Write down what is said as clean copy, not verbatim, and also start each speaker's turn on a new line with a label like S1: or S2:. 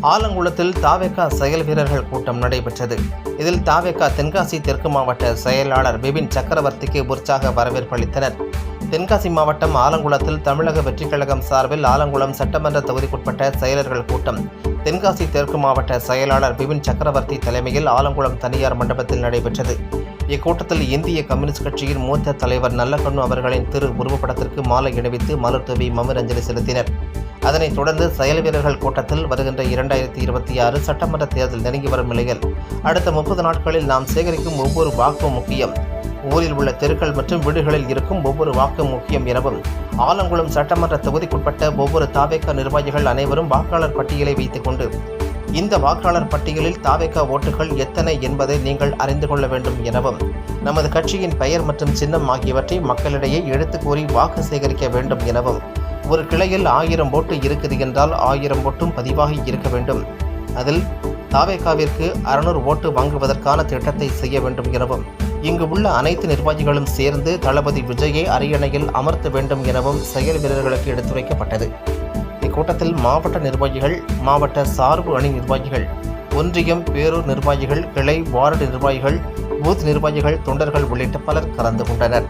S1: ஆலங்குளத்தில் தாவேகா செயல் வீரர்கள் கூட்டம் நடைபெற்றது. இதில் தாவேகா தென்காசி தெற்கு மாவட்ட செயலாளர் பிபின் சக்கரவர்த்திக்கு உற்சாக வரவேற்பு அளித்தனர். தென்காசி மாவட்டம் ஆலங்குளத்தில் தமிழக வெற்றிக் கழகம் சார்பில் ஆலங்குளம் சட்டமன்ற தொகுதிக்குட்பட்ட செயலர்கள் கூட்டம் தென்காசி தெற்கு மாவட்ட செயலாளர் பிபின் சக்கரவர்த்தி தலைமையில் ஆலங்குளம் தனியார் மண்டபத்தில் நடைபெற்றது. இக்கூட்டத்தில் இந்திய கம்யூனிஸ்ட் கட்சியின் மூத்த தலைவர் நல்லக்கண்ணு அவர்களின் திரு உருவப்படத்திற்கு மாலை அணிவித்து மலர் தூவி மலரஞ்சலி செலுத்தினர். அதனைத் தொடர்ந்து செயல் வீரர்கள் கூட்டத்தில் வருகின்ற 2026 சட்டமன்ற தேர்தல் நெருங்கி வரும் நிலையில் அடுத்த 30 நாட்களில் நாம் சேகரிக்கும் ஒவ்வொரு வாக்கும் முக்கியம், ஊரில் உள்ள தெருக்கள் மற்றும் வீடுகளில் இருக்கும் ஒவ்வொரு வாக்கும் முக்கியம் எனவும், ஆலங்குளம் சட்டமன்ற தொகுதிக்குட்பட்ட ஒவ்வொரு தாவேகா நிர்வாகிகள் அனைவரும் வாக்காளர் பட்டியலை வைத்துக் கொண்டு இந்த வாக்காளர் பட்டியலில் தாவேகா ஓட்டுகள் எத்தனை என்பதை நீங்கள் அறிந்து கொள்ள வேண்டும் எனவும், நமது கட்சியின் பெயர் மற்றும் சின்னம் ஆகியவற்றை மக்களிடையே எடுத்து கூறி வாக்கு சேகரிக்க வேண்டும் எனவும், ஒரு கிளையில் 1000 ஓட்டு இருக்குது என்றால் 1000 ஓட்டும் பதிவாகி இருக்க வேண்டும், அதில் தாவேகாவிற்கு 600 ஓட்டு வாங்குவதற்கான திட்டத்தை செய்ய வேண்டும் எனவும், இங்கு உள்ள அனைத்து நிர்வாகிகளும் சேர்ந்து தளபதி விஜயை அரியணையில் அமர்த்த வேண்டும் எனவும் செயல் வீரர்களுக்கு எடுத்துரைக்கப்பட்டது. இக்கூட்டத்தில் மாவட்ட நிர்வாகிகள், மாவட்ட சார்பு அணி நிர்வாகிகள், ஒன்றியம், பேரூர் நிர்வாகிகள், கிளை, வார்டு நிர்வாகிகள், பூத் நிர்வாகிகள், தொண்டர்கள் உள்ளிட்ட பலர் கலந்து கொண்டனர்.